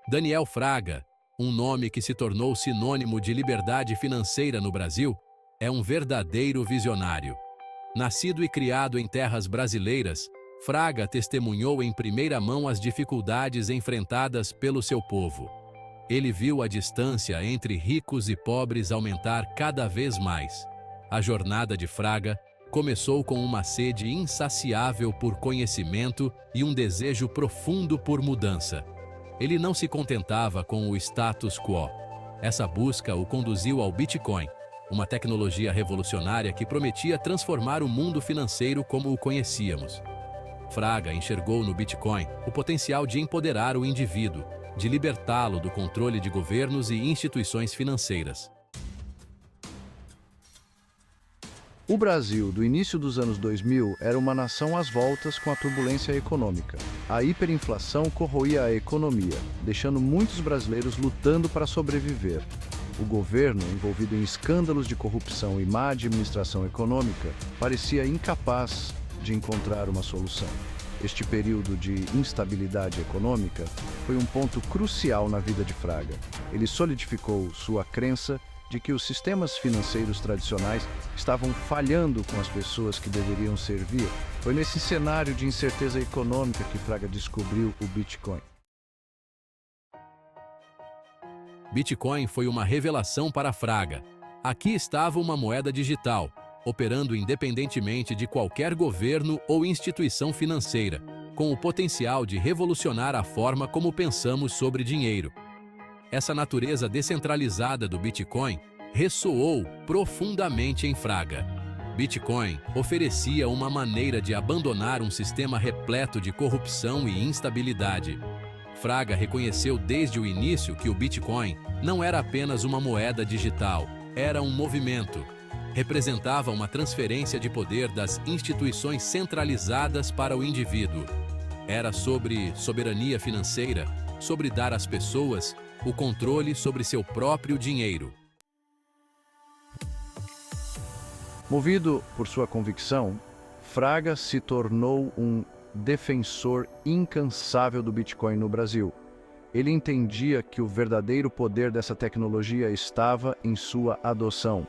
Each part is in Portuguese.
Daniel Fraga, um nome que se tornou sinônimo de liberdade financeira no Brasil, é um verdadeiro visionário. Nascido e criado em terras brasileiras, Fraga testemunhou em primeira mão as dificuldades enfrentadas pelo seu povo. Ele viu a distância entre ricos e pobres aumentar cada vez mais. A jornada de Fraga começou com uma sede insaciável por conhecimento e um desejo profundo por mudança. Ele não se contentava com o status quo. Essa busca o conduziu ao Bitcoin, uma tecnologia revolucionária que prometia transformar o mundo financeiro como o conhecíamos. Fraga enxergou no Bitcoin o potencial de empoderar o indivíduo, de libertá-lo do controle de governos e instituições financeiras. O Brasil, do início dos anos 2000, era uma nação às voltas com a turbulência econômica. A hiperinflação corroía a economia, deixando muitos brasileiros lutando para sobreviver. O governo, envolvido em escândalos de corrupção e má administração econômica, parecia incapaz de encontrar uma solução. Este período de instabilidade econômica foi um ponto crucial na vida de Fraga. Ele solidificou sua crença de que os sistemas financeiros tradicionais estavam falhando com as pessoas que deveriam servir. Foi nesse cenário de incerteza econômica que Fraga descobriu o Bitcoin. Bitcoin foi uma revelação para Fraga. Aqui estava uma moeda digital, operando independentemente de qualquer governo ou instituição financeira, com o potencial de revolucionar a forma como pensamos sobre dinheiro. Essa natureza descentralizada do Bitcoin ressoou profundamente em Fraga. Bitcoin oferecia uma maneira de abandonar um sistema repleto de corrupção e instabilidade. Fraga reconheceu desde o início que o Bitcoin não era apenas uma moeda digital, era um movimento. Representava uma transferência de poder das instituições centralizadas para o indivíduo. Era sobre soberania financeira, sobre dar às pessoas o controle sobre seu próprio dinheiro. Movido por sua convicção, Fraga se tornou um defensor incansável do Bitcoin no Brasil. Ele entendia que o verdadeiro poder dessa tecnologia estava em sua adoção.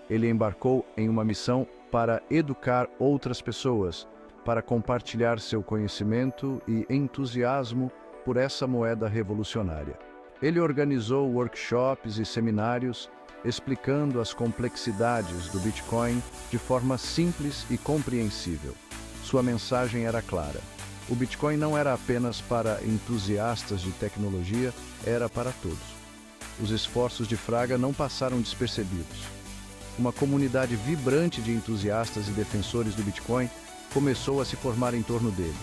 Ele embarcou em uma missão para educar outras pessoas, para compartilhar seu conhecimento e entusiasmo por essa moeda revolucionária. Ele organizou workshops e seminários explicando as complexidades do Bitcoin de forma simples e compreensível. Sua mensagem era clara. O Bitcoin não era apenas para entusiastas de tecnologia, era para todos. Os esforços de Fraga não passaram despercebidos. Uma comunidade vibrante de entusiastas e defensores do Bitcoin começou a se formar em torno dele.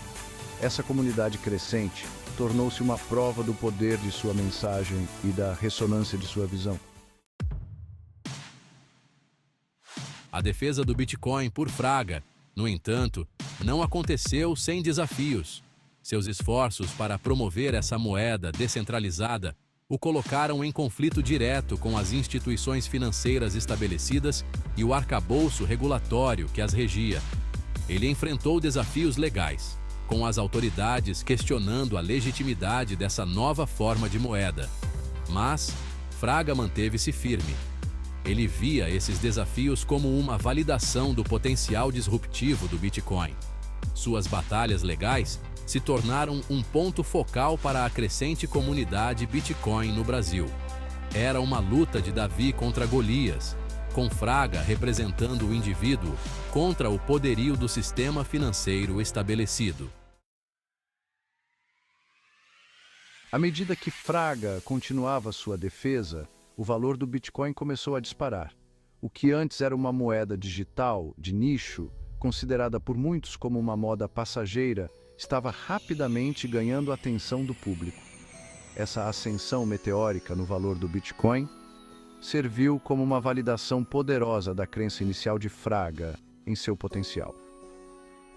Essa comunidade crescente tornou-se uma prova do poder de sua mensagem e da ressonância de sua visão. A defesa do Bitcoin por Fraga, no entanto, não aconteceu sem desafios. Seus esforços para promover essa moeda descentralizada o colocaram em conflito direto com as instituições financeiras estabelecidas e o arcabouço regulatório que as regia. Ele enfrentou desafios legais, com as autoridades questionando a legitimidade dessa nova forma de moeda. Mas Fraga manteve-se firme. Ele via esses desafios como uma validação do potencial disruptivo do Bitcoin. Suas batalhas legais se tornaram um ponto focal para a crescente comunidade Bitcoin no Brasil. Era uma luta de Davi contra Golias, com Fraga representando o indivíduo contra o poderio do sistema financeiro estabelecido. À medida que Fraga continuava sua defesa, o valor do Bitcoin começou a disparar. O que antes era uma moeda digital, de nicho, considerada por muitos como uma moda passageira, estava rapidamente ganhando a atenção do público. Essa ascensão meteórica no valor do Bitcoin serviu como uma validação poderosa da crença inicial de Fraga em seu potencial.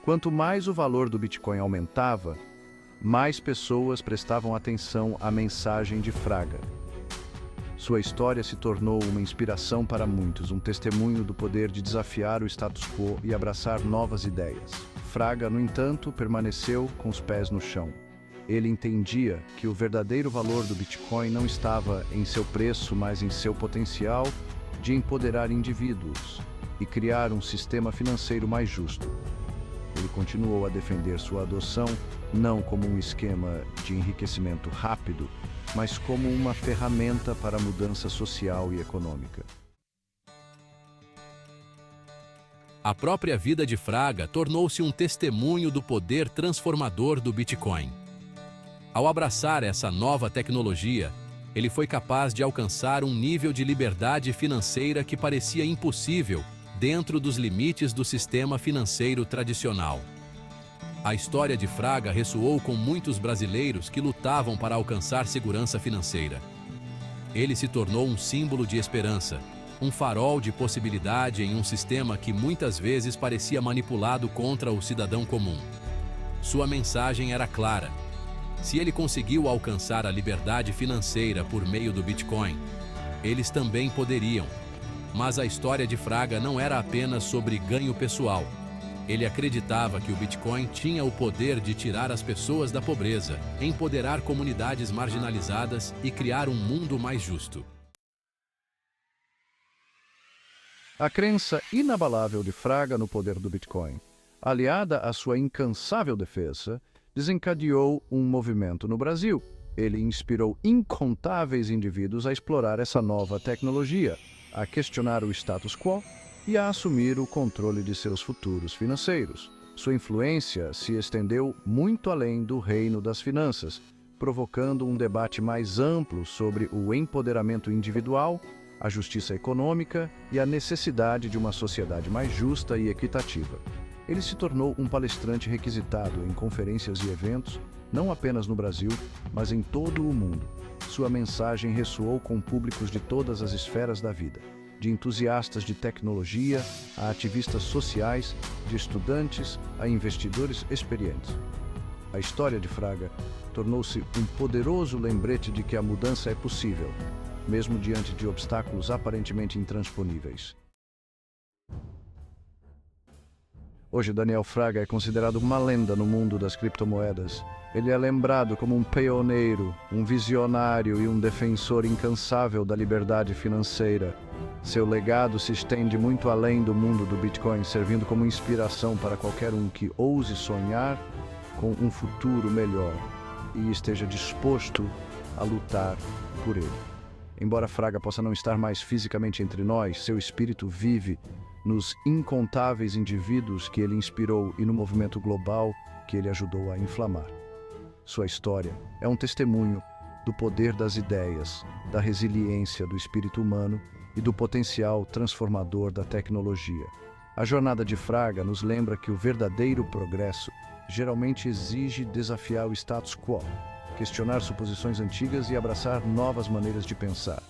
Quanto mais o valor do Bitcoin aumentava, mais pessoas prestavam atenção à mensagem de Fraga. Sua história se tornou uma inspiração para muitos, um testemunho do poder de desafiar o status quo e abraçar novas ideias. Fraga, no entanto, permaneceu com os pés no chão. Ele entendia que o verdadeiro valor do Bitcoin não estava em seu preço, mas em seu potencial de empoderar indivíduos e criar um sistema financeiro mais justo. Ele continuou a defender sua adoção não como um esquema de enriquecimento rápido, mas como uma ferramenta para a mudança social e econômica. A própria vida de Fraga tornou-se um testemunho do poder transformador do Bitcoin. Ao abraçar essa nova tecnologia, ele foi capaz de alcançar um nível de liberdade financeira que parecia impossível dentro dos limites do sistema financeiro tradicional. A história de Fraga ressoou com muitos brasileiros que lutavam para alcançar segurança financeira. Ele se tornou um símbolo de esperança, um farol de possibilidade em um sistema que muitas vezes parecia manipulado contra o cidadão comum. Sua mensagem era clara. Se ele conseguiu alcançar a liberdade financeira por meio do Bitcoin, eles também poderiam. Mas a história de Fraga não era apenas sobre ganho pessoal. Ele acreditava que o Bitcoin tinha o poder de tirar as pessoas da pobreza, empoderar comunidades marginalizadas e criar um mundo mais justo. A crença inabalável de Fraga no poder do Bitcoin, aliada à sua incansável defesa, desencadeou um movimento no Brasil. Ele inspirou incontáveis indivíduos a explorar essa nova tecnologia, a questionar o status quo e a assumir o controle de seus futuros financeiros. Sua influência se estendeu muito além do reino das finanças, provocando um debate mais amplo sobre o empoderamento individual, a justiça econômica e a necessidade de uma sociedade mais justa e equitativa. Ele se tornou um palestrante requisitado em conferências e eventos, não apenas no Brasil, mas em todo o mundo. Sua mensagem ressoou com públicos de todas as esferas da vida, de entusiastas de tecnologia a ativistas sociais, de estudantes a investidores experientes. A história de Fraga tornou-se um poderoso lembrete de que a mudança é possível, mesmo diante de obstáculos aparentemente intransponíveis. Hoje, Daniel Fraga é considerado uma lenda no mundo das criptomoedas. Ele é lembrado como um pioneiro, um visionário e um defensor incansável da liberdade financeira. Seu legado se estende muito além do mundo do Bitcoin, servindo como inspiração para qualquer um que ouse sonhar com um futuro melhor e esteja disposto a lutar por ele. Embora Fraga possa não estar mais fisicamente entre nós, seu espírito vive nos incontáveis indivíduos que ele inspirou e no movimento global que ele ajudou a inflamar. Sua história é um testemunho do poder das ideias, da resiliência do espírito humano e do potencial transformador da tecnologia. A jornada de Fraga nos lembra que o verdadeiro progresso geralmente exige desafiar o status quo, questionar suposições antigas e abraçar novas maneiras de pensar.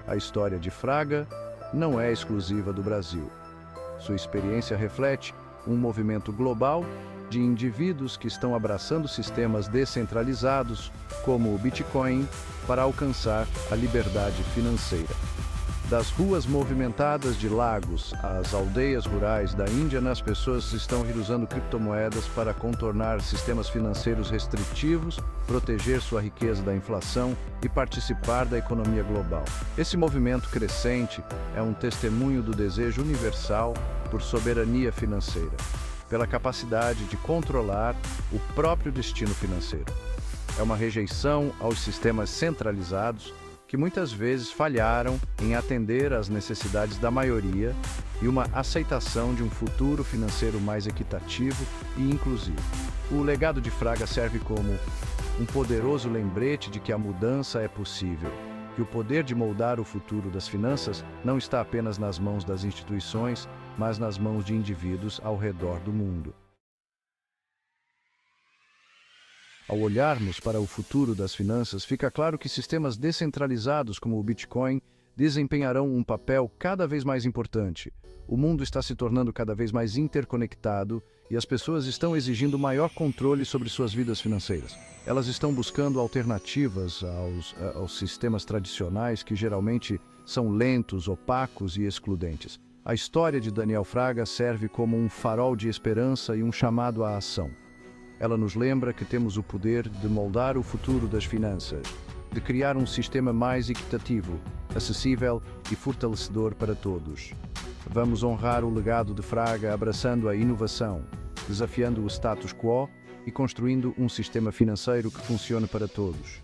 A história de Fraga não é exclusiva do Brasil. Sua experiência reflete um movimento global de indivíduos que estão abraçando sistemas descentralizados, como o Bitcoin, para alcançar a liberdade financeira. Das ruas movimentadas de Lagos às aldeias rurais da Índia, as pessoas estão usando criptomoedas para contornar sistemas financeiros restritivos, proteger sua riqueza da inflação e participar da economia global. Esse movimento crescente é um testemunho do desejo universal por soberania financeira, pela capacidade de controlar o próprio destino financeiro. É uma rejeição aos sistemas centralizados que muitas vezes falharam em atender às necessidades da maioria e uma aceitação de um futuro financeiro mais equitativo e inclusivo. O legado de Fraga serve como um poderoso lembrete de que a mudança é possível, que o poder de moldar o futuro das finanças não está apenas nas mãos das instituições, mas nas mãos de indivíduos ao redor do mundo. Ao olharmos para o futuro das finanças, fica claro que sistemas descentralizados como o Bitcoin desempenharão um papel cada vez mais importante. O mundo está se tornando cada vez mais interconectado e as pessoas estão exigindo maior controle sobre suas vidas financeiras. Elas estão buscando alternativas aos sistemas tradicionais que geralmente são lentos, opacos e excludentes. A história de Daniel Fraga serve como um farol de esperança e um chamado à ação. Ela nos lembra que temos o poder de moldar o futuro das finanças, de criar um sistema mais equitativo, acessível e fortalecedor para todos. Vamos honrar o legado de Fraga abraçando a inovação, desafiando o status quo e construindo um sistema financeiro que funcione para todos.